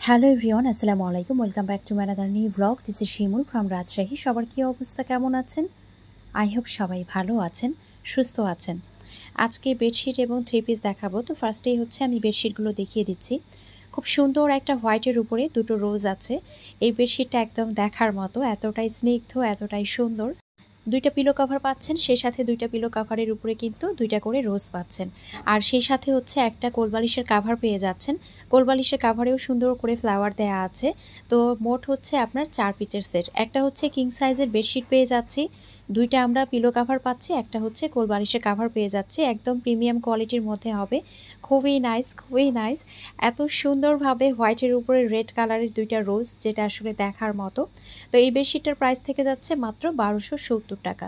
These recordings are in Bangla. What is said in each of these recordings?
হ্যালো এভরিওয়ান, আসসালামু আলাইকুম। Welcome back to my another new blog. This is Shimul from Rajshahi. সবার কী অবস্থা, কেমন আছেন? আই হোপ সবাই ভালো আছেন, সুস্থ আছেন। আজকে বেডশিট এবং থ্রি পিস দেখাবো। তো ফার্স্টেই হচ্ছে আমি বেডশিটগুলো দেখিয়ে দিচ্ছি। খুব সুন্দর একটা হোয়াইটের উপরে দুটো রোজ আছে। এই বেডশিটটা একদম দেখার মতো, এতটাই স্নিগ্ধ, এতটাই সুন্দর। দুইটা পিলো কভার পাচ্ছেন, সেই সাথে দুইটা পিলো কভারের উপরে কিন্তু দুইটা করে রোজ পাচ্ছেন। আর সেই সাথে হচ্ছে একটা কোলবালিশের কাভার পেয়ে যাচ্ছেন। কোলবালিশের কাভারেও সুন্দর করে ফ্লাওয়ার দেয়া আছে। তো মোট হচ্ছে আপনার 4 পিচের সেট। একটা হচ্ছে কিং সাইজের বেডশিট পেয়ে যাচ্ছি, দুইটা আমরা পিলো কাভার পাচ্ছি, একটা হচ্ছে কোলবালিশের কাভার পেয়ে যাচ্ছি। একদম প্রিমিয়াম কোয়ালিটির মধ্যে হবে। খুবই নাইস, খুবই নাইস। এত সুন্দরভাবে হোয়াইটের উপরে রেড কালারের দুইটা রোজ, যেটা আসলে দেখার মতো। তো এই বেডশিটটার প্রাইস থেকে যাচ্ছে মাত্র 1270 টাকা।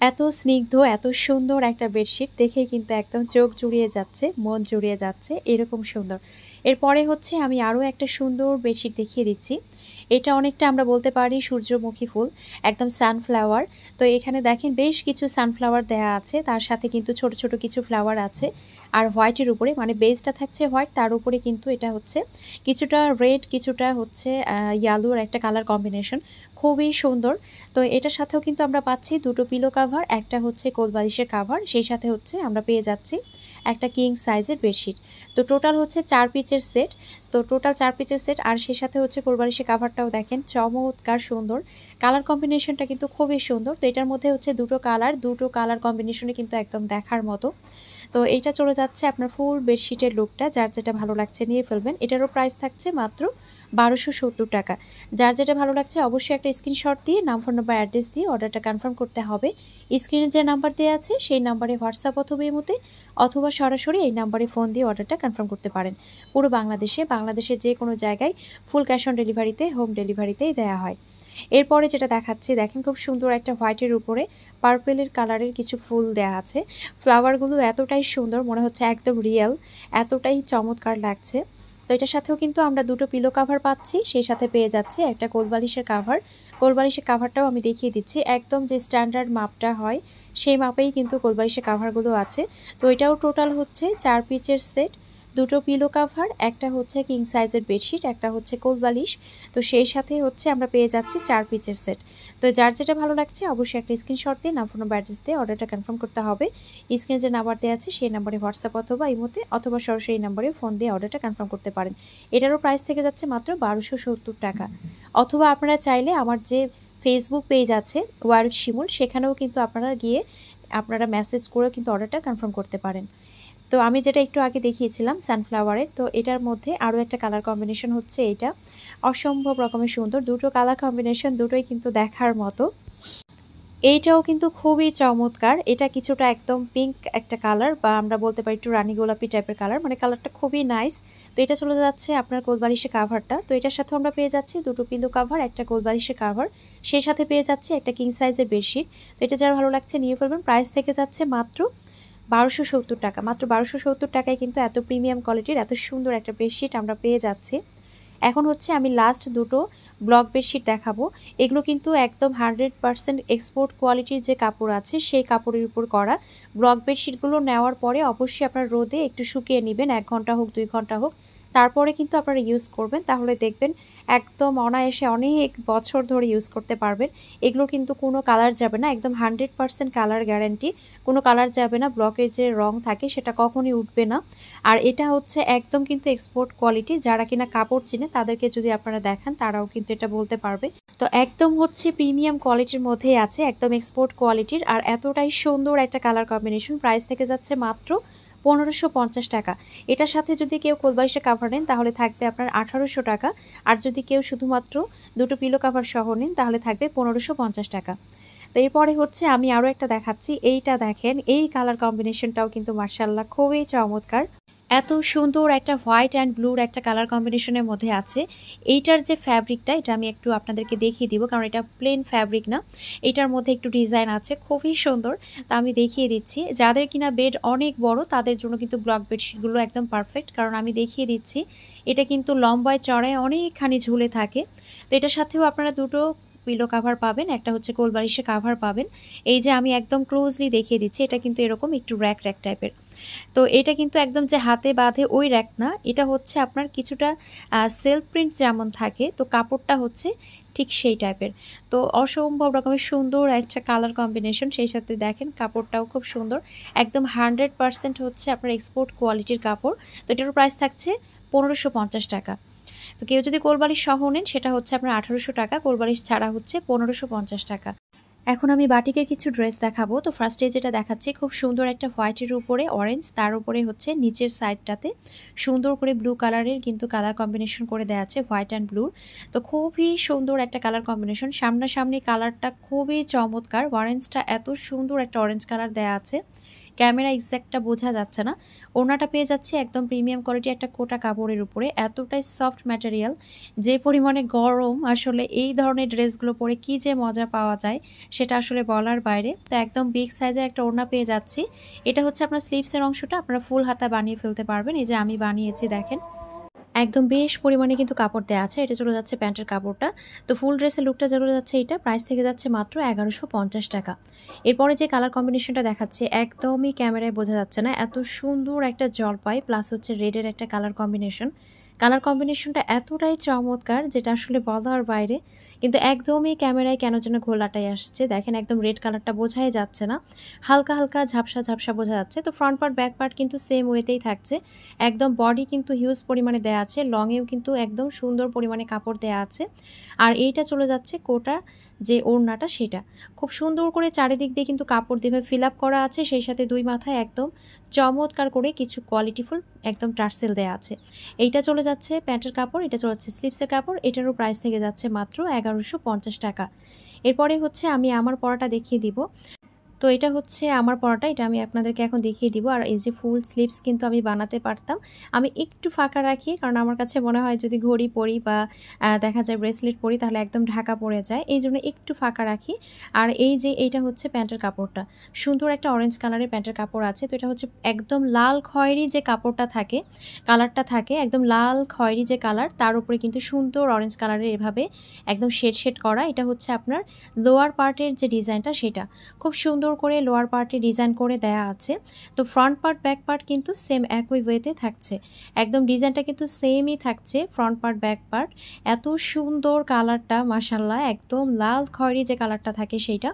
এত স্নিগ্ধ, এত সুন্দর একটা বেডশিট দেখেই কিন্তু একদম চোখ জুড়িয়ে যাচ্ছে, মন জুড়িয়ে যাচ্ছে, এরকম সুন্দর। এরপরে হচ্ছে আমি আরও একটা সুন্দর বেডশিট দেখিয়ে দিচ্ছি। এটা অনেকটা আমরা বলতে পারি সূর্যমুখী ফুল, একদম সানফ্লাওয়ার। তো এখানে দেখেন বেশ কিছু সানফ্লাওয়ার দেয়া আছে, তার সাথে কিন্তু ছোট ছোট কিছু ফ্লাওয়ার আছে। আর হোয়াইটের উপরে, মানে বেসটা থাকছে হোয়াইট, তার উপরে কিন্তু এটা হচ্ছে কিছুটা রেড, কিছুটা হচ্ছে ইয়ালোর একটা কালার কম্বিনেশন, খুবই সুন্দর। তো এটার সাথেও কিন্তু আমরা পাচ্ছি দুটো পিলো কাভার, একটা হচ্ছে কোলবালিশের কাভার, সেই সাথে হচ্ছে আমরা পেয়ে যাচ্ছি একটা কিং সাইজের বেডশিট। তো টোটাল হচ্ছে 4 পিচের সেট। তো টোটাল 4 পিচের সেট, আর সেই সাথে হচ্ছে কোলবালিশের কাভারটাও দেখেন চমৎকার সুন্দর। কালার কম্বিনেশনটা কিন্তু খুবই সুন্দর। তো এটার মধ্যে হচ্ছে দুটো কালার কম্বিনেশনে কিন্তু একদম দেখার মতো। তো এইটা চলে যাচ্ছে আপনার ফুল বেডশিটের লুকটা। যার যেটা ভালো লাগছে নিয়ে ফেলবেন। এটারও প্রাইস থাকছে মাত্র 1270 টাকা। যার যেটা ভালো লাগছে অবশ্যই একটা স্ক্রিনশট দিয়ে নাম, ফোন নাম্বার, অ্যাড্রেস দিয়ে অর্ডারটা কনফার্ম করতে হবে। স্ক্রিনে যে নাম্বার দেওয়া আছে সেই নাম্বারে হোয়াটসঅ্যাপ অথবা ইমোতে অথবা সরাসরি এই নাম্বারে ফোন দিয়ে অর্ডারটা কনফার্ম করতে পারেন। পুরো বাংলাদেশের যে কোনো জায়গায় ফুল ক্যাশ অন ডেলিভারিতে, হোম ডেলিভারিতেই দেওয়া হয়। এরপরে যেটা দেখাচ্ছি, দেখেন খুব সুন্দর একটা হোয়াইটের উপরে পার্পেলের কালারের কিছু ফুল দেয়া আছে। ফ্লাওয়ারগুলো এতটাই সুন্দর, মনে হচ্ছে একদম রিয়েল, এতটাই চমৎকার লাগছে। তো এটার সাথেও কিন্তু আমরা দুটো পিলো কাভার পাচ্ছি, সেই সাথে পেয়ে যাচ্ছি একটা কোলবালিশের কাভার। কোলবালিশের কাভারটাও আমি দেখিয়ে দিচ্ছি, একদম যে স্ট্যান্ডার্ড মাপটা হয় সেই মাপেই কিন্তু কোলবালিশের কাভারগুলো আছে। তো এটাও টোটাল হচ্ছে 4 পিচের সেট, দুটো পিলো কাভার, একটা হচ্ছে কিং সাইজের বেডশিট, একটা হচ্ছে কোলবালিশ। তো সেই সাথে হচ্ছে আমরা পেয়ে যাচ্ছি 4 পিচের সেট। তো যার যেটা ভালো লাগছে অবশ্যই একটা স্ক্রিনশট দিয়ে নাম, ফোন, অ্যাড্রেস দিয়ে অর্ডারটা কনফার্ম করতে হবে। স্ক্রিনে যে নাম্বার দেওয়া আছে সেই নাম্বারে হোয়াটসঅ্যাপ অথবা ইমোতে অথবা সরাসরি এই নাম্বারে ফোন দিয়ে অর্ডারটা কনফার্ম করতে পারেন। এটারও প্রাইস থেকে যাচ্ছে মাত্র 1270 টাকা। অথবা আপনারা চাইলে আমার যে ফেসবুক পেজ আছে ওয়ারুদ শিমুল, সেখানেও কিন্তু আপনারা গিয়ে আপনারা মেসেজ করেও কিন্তু অর্ডারটা কনফার্ম করতে পারেন। তো আমি যেটা একটু আগে দেখিয়েছিলাম সানফ্লাওয়ারের, তো এটার মধ্যে আরও একটা কালার কম্বিনেশন হচ্ছে এটা, অসম্ভব রকমের সুন্দর। দুটো কালার কম্বিনেশন দুটোই কিন্তু দেখার মতো। এইটাও কিন্তু খুবই চমৎকার। এটা কিছুটা একদম পিঙ্ক একটা কালার, বা আমরা বলতে পারি একটু রানী গোলাপি টাইপের কালার, মানে কালারটা খুবই নাইস। তো এটা চলে যাচ্ছে আপনার কোলবালিশের কাভারটা। তো এটার সাথে আমরা পেয়ে যাচ্ছি দুটো পিলো কাভার, একটা কোলবালিশের কাভার, সেই সাথে পেয়ে যাচ্ছি একটা কিং সাইজের বেডশিট। তো এটা যারা ভালো লাগছে নিয়ে ফেলবেন। প্রাইস থেকে যাচ্ছে মাত্র 1270 টাকা। মাত্র 1270 টাকায় কিন্তু এত প্রিমিয়াম কোয়ালিটির এত সুন্দর একটা বেডশিট আমরা পেয়ে যাচ্ছি। এখন হচ্ছে আমি লাস্ট দুটো ব্লক বেডশিট দেখাবো। এগুলো কিন্তু একদম 100% এক্সপোর্ট কোয়ালিটির যে কাপড় আছে সেই কাপড়ের উপর করা। ব্লক বেডশিটগুলো নেওয়ার পরে অবশ্যই আপনার রোদে একটু শুকিয়ে নেবেন, 1 ঘন্টা হোক 2 ঘন্টা হোক, তারপরে কিন্তু আপনারা ইউজ করবেন। তাহলে দেখবেন একদম অনায়াসে অনেক বছর ধরে ইউজ করতে পারবেন। এগুলো কিন্তু কোনো কালার যাবে না, একদম 100% কালার গ্যারান্টি, কোনো কালার যাবে না। ব্লকের যে রং থাকে সেটা কখনই উঠবে না। আর এটা হচ্ছে একদম কিন্তু এক্সপোর্ট কোয়ালিটি। যারা কিনা কাপড় চিনে তাদেরকে যদি আপনারা দেখান তারাও কিন্তু এটা বলতে পারবে। তো একদম হচ্ছে প্রিমিয়াম কোয়ালিটির মধ্যেই আছে, একদম এক্সপোর্ট কোয়ালিটির, আর এতটাই সুন্দর একটা কালার কম্বিনেশন। প্রাইস থেকে যাচ্ছে মাত্র 1550 টাকা। এটার সাথে যদি কেউ কোলবালিশের কাভার নেন তাহলে থাকবে আপনার 1800 টাকা, আর যদি কেউ শুধুমাত্র দুটো পিলো কাভার সহ নেন তাহলে থাকবে 1550 টাকা। তো এরপরে হচ্ছে আমি আরও একটা দেখাচ্ছি। এইটা দেখেন, এই কালার কম্বিনেশনটাও কিন্তু মাশাআল্লাহ খুবই চমৎকার। এত সুন্দর একটা হোয়াইট অ্যান্ড ব্লুর একটা কালার কম্বিনেশনের মধ্যে আছে। এইটার যে ফ্যাব্রিকটা, এটা আমি একটু আপনাদেরকে দেখিয়ে দিব, কারণ এটা প্লেন ফ্যাব্রিক না, এটার মধ্যে একটু ডিজাইন আছে, খুবই সুন্দর। তা আমি দেখিয়ে দিচ্ছি। যাদের কিনা বেড অনেক বড় তাদের জন্য কিন্তু ব্লক বেডশিটগুলো একদম পারফেক্ট, কারণ আমি দেখিয়ে দিচ্ছি এটা কিন্তু লম্বায় চড়ায় অনেকখানি ঝুলে থাকে। তো এটার সাথেও আপনারা দুটো পিলো কাভার পাবেন, একটা হচ্ছে কোলবালিশের কাভার পাবেন। এই যে আমি একদম ক্লোজলি দেখিয়ে দিচ্ছি, এটা কিন্তু এরকম একটু র্যাক র্যাক টাইপের। তো এটা কিন্তু একদম যে হাতে বাঁধে ওই র্যাক না, এটা হচ্ছে আপনার কিছুটা সেলফ প্রিন্ট যেমন থাকে, তো কাপড়টা হচ্ছে ঠিক সেই টাইপের। তো অসম্ভব রকমের সুন্দর একটা কালার কম্বিনেশন, সেই সাথে দেখেন কাপড়টাও খুব সুন্দর, একদম 100% হচ্ছে আপনার এক্সপোর্ট কোয়ালিটির কাপড়। তো এটার প্রাইস থাকছে 1550 টাকা। তো কেউ যদি কোলবালিশ সহ নেন সেটা হচ্ছে আপনার 1800 টাকা, কোলবালিশ ছাড়া হচ্ছে 1550 টাকা। এখন আমি বাটিকের কিছু ড্রেস দেখাবো। তো ফার্স্টে যেটা দেখাচ্ছি খুব সুন্দর একটা হোয়াইটের উপরে অরেঞ্জ, তার উপরে হচ্ছে নিচের সাইডটাতে সুন্দর করে ব্লু কালারের কিন্তু কালার কম্বিনেশন করে দেওয়া আছে, হোয়াইট অ্যান্ড ব্লু। তো খুবই সুন্দর একটা কালার কম্বিনেশন, সামনাসামনি কালারটা খুবই চমৎকার। অরেঞ্জটা এত সুন্দর একটা অরেঞ্জ কালার দেওয়া আছে, ক্যামেরা এক্স্যাক্টটা বোঝা যাচ্ছে না। ওড়নাটা পেয়ে যাচ্ছে একদম প্রিমিয়াম কোয়ালিটি একটা কোটা কাপড়ের উপরে, এতটাই সফট ম্যাটেরিয়াল, যে পরিমাণে গরম আসলে এই ধরনের ড্রেসগুলো পরে কি যে মজা পাওয়া যায় সেটা আসলে বলার বাইরে। তো একদম বিগ সাইজের একটা ওড়না পেয়ে যাচ্ছি। এটা হচ্ছে আপনার স্লিভসের অংশটা আপনারা ফুল হাতা বানিয়ে ফেলতে পারবেন, এই যে আমি বানিয়েছি দেখেন, একদম বেশ পরিমাণে কিন্তু কাপড় দেওয়া আছে। এটা চলে যাচ্ছে প্যান্টের কাপড়টা। তো ফুল ড্রেসের লুকটা চলে যাচ্ছে, এটা প্রাইস থেকে যাচ্ছে মাত্র 1150 টাকা। এরপরে যে কালার কম্বিনেশনটা দেখাচ্ছে একদমই ক্যামেরায় বোঝা যাচ্ছে না, এত সুন্দর একটা জলপাই প্লাস হচ্ছে রেডের একটা কালার কম্বিনেশন। কালার কম্বিনেশনটা এতটাই চমৎকার যেটা আসলে বলার বাইরে, কিন্তু একদমই ক্যামেরায় কেন যেন ঘোলাটাই আসছে। দেখেন একদম রেড কালারটা বোঝাই যাচ্ছে না, হালকা হালকা ঝাপসা ঝাপসা বোঝা যাচ্ছে। তো ফ্রন্ট পার্ট ব্যাক পার্ট কিন্তু সেম ওয়েতেই থাকছে, একদম বডি কিন্তু হিউজ পরিমাণে দেওয়া আছে, লংয়েও কিন্তু একদম সুন্দর পরিমাণে কাপড় দেওয়া আছে। আর এইটা চলে যাচ্ছে কোটা যে ওড়নাটা, সেটা খুব সুন্দর করে চারিদিক দিয়ে কিন্তু কাপড় দিয়ে ফিল আপ করা আছে, সেই সাথে দুই মাথায় একদম চমৎকার করে কিছু কোয়ালিটিফুল একদম টার্সেল দেওয়া আছে। এইটা চলে যাচ্ছে প্যান্টের কাপড়, এটা চলে যাচ্ছে স্লিভসের কাপড়, এটারও প্রাইস থেকে যাচ্ছে মাত্র 1150 টাকা। এরপরে হচ্ছে আমি আমার পরাটা দেখিয়ে দিব। তো এটা হচ্ছে আমার পরাটা, এটা আমি আপনাদেরকে এখন দেখিয়ে দিব। আর এই যে ফুল স্লিভস কিন্তু আমি বানাতে পারতাম, আমি একটু ফাঁকা রাখি, কারণ আমার কাছে মনে হয় যদি ঘড়ি পরি বা দেখা যায় ব্রেসলেট পরি তাহলে একদম ঢাকা পড়ে যায়, এই জন্য একটু ফাঁকা রাখি। আর এই যে এইটা হচ্ছে প্যান্টের কাপড়টা, সুন্দর একটা অরেঞ্জ কালারের প্যান্টের কাপড় আছে। তো এটা হচ্ছে একদম লাল খয়েরি যে কাপড়টা থাকে, কালারটা থাকে একদম লাল খয়েরি যে কালার, তার উপরে কিন্তু সুন্দর অরেঞ্জ কালারের এভাবে একদম শেড শেড করা। এটা হচ্ছে আপনার লোয়ার পার্টের যে ডিজাইনটা, সেটা খুব সুন্দর করে লোয়ার পার্টে ডিজাইন করে দেয়া আছে। তো ফ্রন্ট পার্ট ব্যাক পার্ট কিন্তু সেম একই ওয়েতে থাকছে, একদম ডিজাইনটা কিন্তু সেমই থাকছে ফ্রন্ট পার্ট ব্যাক পার্ট। এত সুন্দর কালারটা মাশাআল্লাহ, একদম লাল খয়েরি যে কালারটা থাকে সেইটা।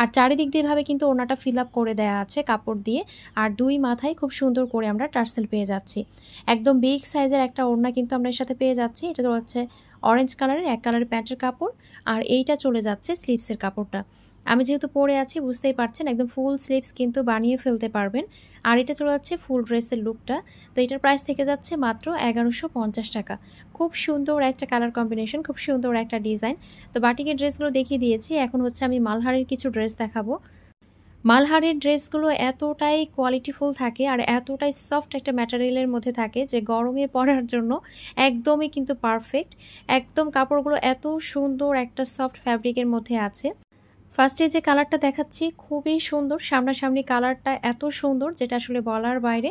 আর চারিদিক দিয়ে ভাবে কিন্তু ওড়নাটা ফিল আপ করে দেয়া আছে কাপড় দিয়ে, আর দুই মাথায় খুব সুন্দর করে আমরা টার্সেল পেয়ে যাচ্ছি। একদম বিগ সাইজের একটা ওড়না কিন্তু আমরা এর সাথে পেয়ে যাচ্ছি। এটা তো হচ্ছে অরেঞ্জ কালারের এক কালারের প্যান্টের কাপড়, আর এইটা চলে যাচ্ছে স্লিভসের কাপড়টা। আমি যেহেতু পরে আছি বুঝতেই পারছেন একদম ফুল স্লিভস কিন্তু বানিয়ে ফেলতে পারবেন। আর এটা চলে যাচ্ছে ফুল ড্রেসের লুকটা। তো এটার প্রাইস থেকে যাচ্ছে মাত্র 1150 টাকা। খুব সুন্দর একটা কালার কম্বিনেশন, খুব সুন্দর একটা ডিজাইন। তো বাটিকের ড্রেসগুলো দেখিয়ে দিয়েছি, এখন হচ্ছে আমি মালহারের কিছু ড্রেস দেখাবো। মালহারের ড্রেসগুলো এতটাই কোয়ালিটিফুল থাকে আর এতটাই সফট একটা ম্যাটেরিয়ালের মধ্যে থাকে যে গরমে পরার জন্য একদমই কিন্তু পারফেক্ট। একদম কাপড়গুলো এত সুন্দর একটা সফট ফ্যাব্রিকের মধ্যে আছে। ফার্স্টে যে কালারটা দেখাচ্ছি খুবই সুন্দর, সামনাসামনি কালারটা এত সুন্দর যেটা আসলে বলার বাইরে।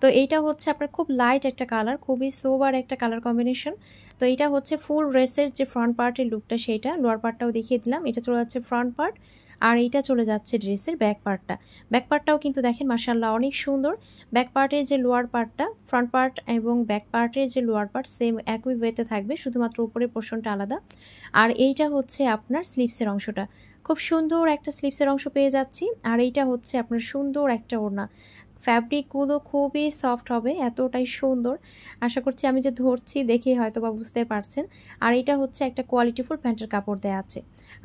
তো এইটা হচ্ছে আপনার খুব লাইট একটা কালার, খুবই সোবার একটা কালার কম্বিনেশন। তো এটা হচ্ছে ফুল ড্রেসের যে ফ্রন্ট পার্টের লুকটা, সেইটা লোয়ার পার্টটাও দেখিয়ে দিলাম। এটা চলে যাচ্ছে ফ্রন্ট পার্ট, আর এইটা চলে যাচ্ছে ড্রেসের ব্যাক পার্টটা। ব্যাক পার্টটাও কিন্তু দেখেন মাশাআল্লাহ অনেক সুন্দর। ব্যাক পার্টের যে লোয়ার পার্টটা, ফ্রন্ট পার্ট এবং ব্যাক পার্টের যে লোয়ার পার্ট সেম একই ওয়েতে থাকবে, শুধুমাত্র উপরের পোর্শনটা আলাদা। আর এইটা হচ্ছে আপনার স্লিভসের অংশটা, খুব সুন্দর একটা স্লিভসের অংশ পেয়ে যাচ্ছি। আর এইটা হচ্ছে আপনার সুন্দর একটা ওড়না, ফ্যাব্রিকগুলো খুবই সফট হবে, এতটাই সুন্দর। আশা করছি আমি যে ধরছি দেখে হয়তো বা বুঝতে পারছেন। আর এটা হচ্ছে একটা কোয়ালিটিফুল প্যান্টের কাপড় দেওয়া আছে,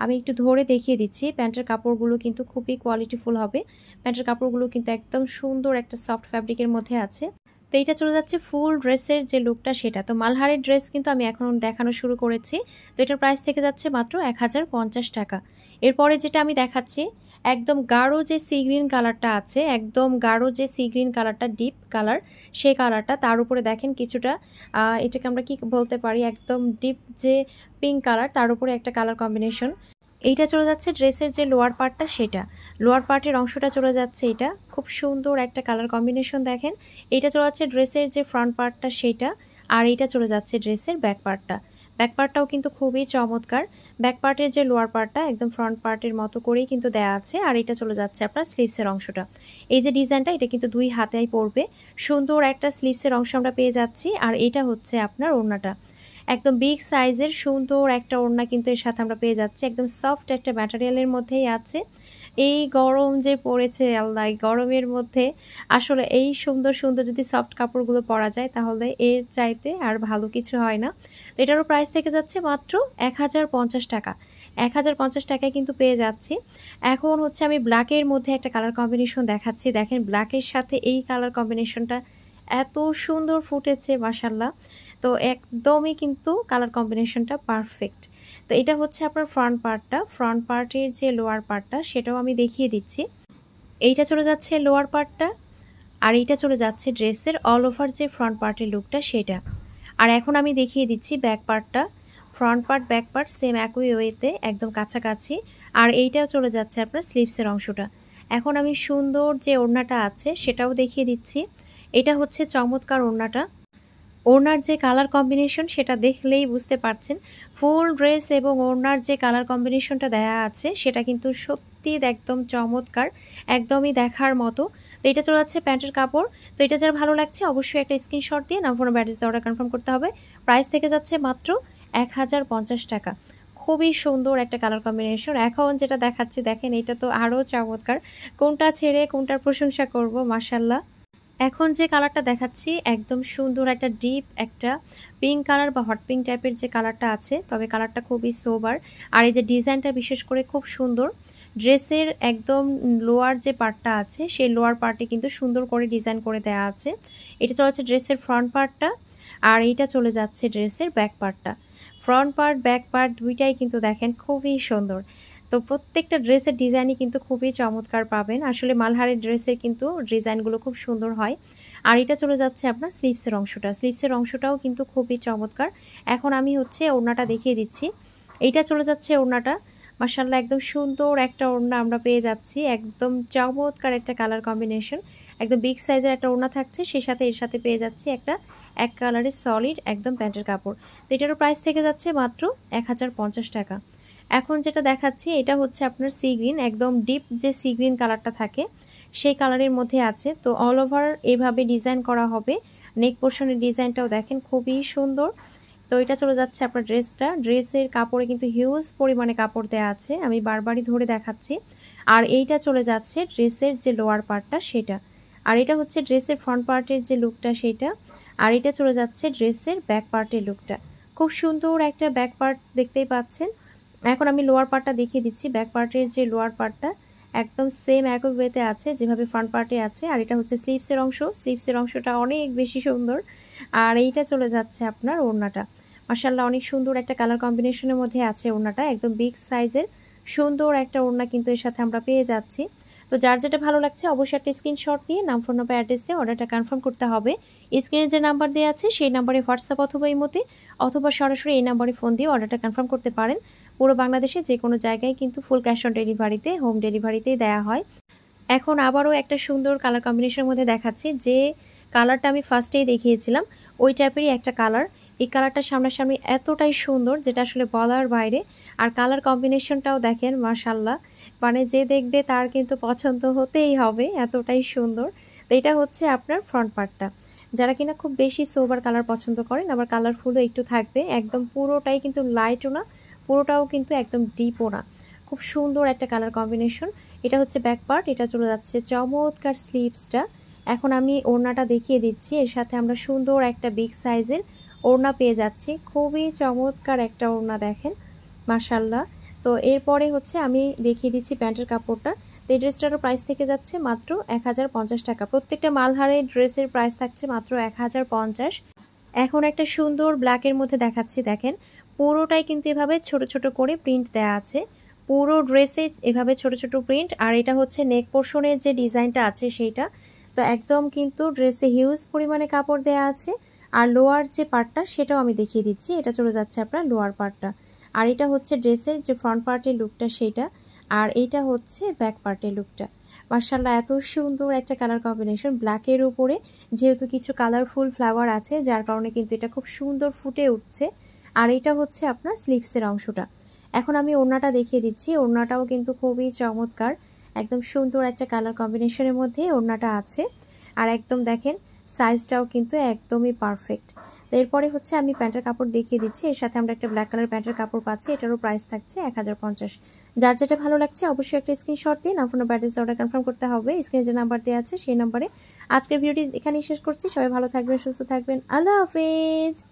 আমি একটু ধরে দেখিয়ে দিচ্ছি। প্যান্টের কাপড়গুলো কিন্তু খুবই কোয়ালিটিফুল হবে, প্যান্টের কাপড়গুলো কিন্তু একদম সুন্দর একটা সফট ফ্যাব্রিকের মধ্যে আছে। তো এইটা চলে যাচ্ছে ফুল ড্রেসের যে লুকটা, সেটা তো মালহারের ড্রেস কিন্তু আমি এখন দেখানো শুরু করেছি। তো এটার প্রাইস থেকে যাচ্ছে মাত্র 1050 টাকা। এরপরে যেটা আমি দেখাচ্ছি একদম গাঢ় যে সি গ্রিন কালারটা আছে, একদম গাঢ় যে সি গ্রিন কালারটা, ডিপ কালার সেই কালারটা, তার উপরে দেখেন কিছুটা এটাকে আমরা কি বলতে পারি, একদম ডিপ যে পিঙ্ক কালার, তার উপরে একটা কালার কম্বিনেশন। এইটা চলে যাচ্ছে ড্রেসের যে লোয়ার পার্টটা, সেটা লোয়ার পার্টের অংশটা চলে যাচ্ছে, এটা খুব সুন্দর একটা কালার কম্বিনেশন দেখেন। এইটা চলে যাচ্ছে ড্রেসের যে ফ্রন্ট পার্টটা, সেটা। আর এইটা চলে যাচ্ছে ড্রেসের ব্যাক পার্টটা। ব্যাক পার্টটাও কিন্তু খুবই চমৎকার। ব্যাক পার্টের যে লোয়ার পার্টটা একদম ফ্রন্ট পার্টের মতো করেই কিন্তু দেয়া আছে। আর এটা চলে যাচ্ছে আপনার স্লিভসের অংশটা। এই যে ডিজাইনটা এটা কিন্তু 2 হাতেই পড়বে। সুন্দর একটা স্লিভসের অংশ আমরা পেয়ে যাচ্ছি। আর এটা হচ্ছে আপনার ওড়নাটা। একদম বিগ সাইজের সুন্দর একটা ওড়না কিন্তু এর সাথে আমরা পেয়ে যাচ্ছি। একদম সফট একটা ম্যাটেরিয়ালের মধ্যেই আছে। এই গরম যে পড়েছে আল্লাহ, এই গরমের মধ্যে আসলে এই সুন্দর সুন্দর যদি সফট কাপড়গুলো পরা যায় তাহলে এর চাইতে আর ভালো কিছু হয় না। তো এটারও প্রাইস থেকে যাচ্ছে মাত্র 1050 টাকা। 1050 টাকায় কিন্তু পেয়ে যাচ্ছি। এখন হচ্ছে আমি ব্ল্যাকের মধ্যে একটা কালার কম্বিনেশন দেখাচ্ছি। দেখেন ব্ল্যাকের সাথে এই কালার কম্বিনেশনটা এত সুন্দর ফুটেছে মাশাল্লাহ। তো একদমই কিন্তু কালার কম্বিনেশনটা পারফেক্ট। তো এটা হচ্ছে আপনার ফ্রন্ট পার্টটা। ফ্রন্ট পার্টের যে লোয়ার পার্টটা সেটাও আমি দেখিয়ে দিচ্ছি। এইটা চলে যাচ্ছে লোয়ার পার্টটা, আর এইটা চলে যাচ্ছে ড্রেসের অল ওভার যে ফ্রন্ট পার্টের লুকটা সেটা। আর এখন আমি দেখিয়ে দিচ্ছি ব্যাক পার্টটা। Front part back part same একই ওয়েতে একদম কাছাকাছি। আর এইটাও চলে যাচ্ছে আপনার স্লিভসের অংশটা। এখন আমি সুন্দর যে ওড়নাটা আছে সেটাও দেখিয়ে দিচ্ছি। এটা হচ্ছে চমৎকার ওড়নাটা। ওড়নার যে কালার কম্বিনেশন সেটা দেখলেই বুঝতে পারছেন। ফুল ড্রেস এবং ওড়নার যে কালার কম্বিনেশনটা দেয়া আছে সেটা কিন্তু সত্যি একদম চমৎকার, একদমই দেখার মতো। তো এটা চলে যাচ্ছে প্যান্টের কাপড়। তো এটা যার ভালো লাগছে অবশ্যই একটা স্ক্রিনশট দিয়ে নাম ফোন অ্যাড্রেস দিয়ে অর্ডার কনফার্ম করতে হবে। প্রাইস থেকে যাচ্ছে মাত্র 1050 টাকা। খুবই সুন্দর একটা কালার কম্বিনেশন। এখন যেটা দেখাচ্ছি দেখেন এটা তো আরও চমৎকার। কোনটা ছেড়ে কোনটার প্রশংসা করব মাশাল্লাহ। এখন যে কালারটা দেখাচ্ছি একদম সুন্দর একটা ডিপ একটা পিঙ্ক কালার বা হট পিঙ্ক টাইপের যে কালারটা আছে, তবে কালারটা খুবই সোবার। আর এই যে ডিজাইনটা বিশেষ করে খুব সুন্দর। ড্রেসের একদম লোয়ার যে পার্টটা আছে সেই লোয়ার পার্টে কিন্তু সুন্দর করে ডিজাইন করে দেওয়া আছে। এটা চলে যাচ্ছে ড্রেসের ফ্রন্ট পার্টটা, আর এইটা চলে যাচ্ছে ড্রেসের ব্যাক পার্টটা। ফ্রন্ট পার্ট ব্যাক পার্ট দুইটাই কিন্তু দেখেন খুবই সুন্দর। তো প্রত্যেকটা ড্রেসের ডিজাইনই কিন্তু খুবই চমৎকার পাবেন। আসলে মালহারের ড্রেসের কিন্তু ডিজাইনগুলো খুব সুন্দর হয়। আর এটা চলে যাচ্ছে আপনার স্লিভসের অংশটা। স্লিভসের অংশটাও কিন্তু খুবই চমৎকার। এখন আমি হচ্ছে ওড়নাটা দেখিয়ে দিচ্ছি। এইটা চলে যাচ্ছে ওড়নাটা। মাশাআল্লাহ একদম সুন্দর একটা ওড়না আমরা পেয়ে যাচ্ছি। একদম চমৎকার একটা কালার কম্বিনেশন। একদম বিগ সাইজের একটা ওড়না থাকছে, সেই সাথে এর সাথে পেয়ে যাচ্ছি একটা এক কালারের সলিড একদম প্যান্টের কাপড়। তো এটারও প্রাইস থেকে যাচ্ছে মাত্র 1050 টাকা। এখন যেটা দেখাচ্ছি এটা হচ্ছে আপনার সি গ্রিন, একদম ডিপ যে সি গ্রিন কালারটা থাকে সেই কালারের মধ্যে আছে। তো অল ওভার এভাবে ডিজাইন করা হবে। নেক পোর্শনের ডিজাইনটাও দেখেন খুবই সুন্দর। তো এটা চলে যাচ্ছে আপনার ড্রেসটা। ড্রেসের কাপড়ে কিন্তু হিউজ পরিমাণে কাপড় দেওয়া আছে, আমি বারবারই ধরে দেখাচ্ছি। আর এইটা চলে যাচ্ছে ড্রেসের যে লোয়ার পার্টটা সেটা। আর এটা হচ্ছে ড্রেসের ফ্রন্ট পার্টের যে লুকটা সেটা। আর এটা চলে যাচ্ছে ড্রেসের ব্যাক পার্টের লুকটা। খুব সুন্দর একটা ব্যাক পার্ট দেখতেই পাচ্ছেন। এখন আমি লোয়ার পার্টটা দেখিয়ে দিচ্ছি। ব্যাক পার্টের যে লোয়ার পার্টটা একদম সেম একই ওয়েতে আছে যেভাবে ফ্রন্ট পার্টে আছে। আর এটা হচ্ছে স্লিভসের অংশ। স্লিভসের অংশটা অনেক বেশি সুন্দর। আর এইটা চলে যাচ্ছে আপনার ওড়নাটা। মাশাআল্লাহ অনেক সুন্দর একটা কালার কম্বিনেশনের মধ্যে আছে ওড়নাটা। একদম বিগ সাইজের সুন্দর একটা ওড়না কিন্তু এর সাথে আমরা পেয়ে যাচ্ছি। তো যার যেটা ভালো লাগছে অবশ্যই একটা স্ক্রিনশট দিয়ে নাম ফোন নাম্বার অ্যাড্রেস দিয়ে অর্ডারটা কনফার্ম করতে হবে। স্ক্রিনে যে নাম্বার দেওয়া আছে সেই নাম্বারে হোয়াটসঅ্যাপ অথবা ইমোতে অথবা সরাসরি এই নাম্বারে ফোন দিয়ে অর্ডারটা কনফার্ম করতে পারেন। পুরো বাংলাদেশে যে কোনো জায়গায় কিন্তু ফুল ক্যাশ অন ডেলিভারিতে হোম ডেলিভারিতেই দেওয়া হয়। এখন আবারও একটা সুন্দর কালার কম্বিনেশনের মধ্যে দেখাচ্ছি। যে কালারটা আমি ফার্স্টেই দেখিয়েছিলাম ওই টাইপেরই একটা কালার। এই কালারটা সামনাসামনি এতটাই সুন্দর যেটা আসলে বলার বাইরে। আর কালার কম্বিনেশনটাও দেখেন মাশাআল্লাহ, মানে যে দেখবে তার কিন্তু পছন্দ হতেই হবে, এতটাই সুন্দর। তো এটা হচ্ছে আপনার ফ্রন্ট পার্টটা। যারা কিনা খুব বেশি সোবার কালার পছন্দ করেন, আবার কালারফুলও একটু থাকবে, একদম পুরোটাই কিন্তু লাইটও না, পুরোটাও কিন্তু একদম ডিপও না, খুব সুন্দর একটা কালার কম্বিনেশন। এটা হচ্ছে ব্যাক পার্ট। এটা চলে যাচ্ছে চমৎকার স্লিভসটা। এখন আমি ওড়নাটা দেখিয়ে দিচ্ছি। এর সাথে আমরা সুন্দর একটা বিগ সাইজের ওড়না পেয়ে যাচ্ছি। খুবই চমৎকার একটা ওড়না দেখেন মাশাআল্লাহ। তো এরপরে হচ্ছে আমি দেখিয়ে দিচ্ছি প্যান্টের কাপড়টা। তো এই ড্রেসটারও প্রাইস থেকে যাচ্ছে মাত্র 1050 টাকা। প্রত্যেকটা মালহারের ড্রেসের প্রাইস থাকছে মাত্র 1050। এখন একটা সুন্দর ব্ল্যাকের মধ্যে দেখাচ্ছি। দেখেন পুরোটাই কিন্তু এভাবে ছোট ছোট করে প্রিন্ট দেওয়া আছে। পুরো ড্রেসে এভাবে ছোট ছোট প্রিন্ট। আর এটা হচ্ছে নেক পোর্শনের যে ডিজাইনটা আছে সেইটা। তো একদম কিন্তু ড্রেসে হিউজ পরিমাণে কাপড় দেওয়া আছে। আর লোয়ার যে পার্টটা সেটাও আমি দেখিয়ে দিচ্ছি। এটা চলে যাচ্ছে আপনার লোয়ার পার্টটা। আর এটা হচ্ছে ড্রেসের যে ফ্রন্ট পার্টের লুকটা সেইটা। আর এইটা হচ্ছে ব্যাক পার্টের লুকটা। মাশাআল্লাহ এত সুন্দর একটা কালার কম্বিনেশন। ব্ল্যাকের উপরে যেহেতু কিছু কালারফুল ফ্লাওয়ার আছে যার কারণে কিন্তু এটা খুব সুন্দর ফুটে উঠছে। আর এটা হচ্ছে আপনার স্লিভসের অংশটা। এখন আমি ওড়নাটা দেখিয়ে দিচ্ছি। ওড়নাটাও কিন্তু খুবই চমৎকার, একদম সুন্দর একটা কালার কম্বিনেশনের মধ্যে ওড়নাটা আছে। আর একদম দেখেন সাইজটাও কিন্তু একদমই পারফেক্ট। তো এরপরে হচ্ছে আমি প্যান্টের কাপড় দেখিয়ে দিচ্ছি। এর সাথে আমরা একটা ব্ল্যাক কালার প্যান্টের কাপড় পাচ্ছি, এটারও প্রাইস থাকছে 1050। যার যেটা ভালো লাগছে অবশ্যই একটা স্ক্রিনশট দিন, আপনার অ্যাড্রেস অর্ডার কনফার্ম করতে হবে। স্ক্রিনে যে নাম্বার দেওয়া আছে সেই নাম্বারে। আজকের ভিডিওটি এখানেই শেষ করছি। সবাই ভালো থাকবেন, সুস্থ থাকবেন। আল্লাহ হাফেজ।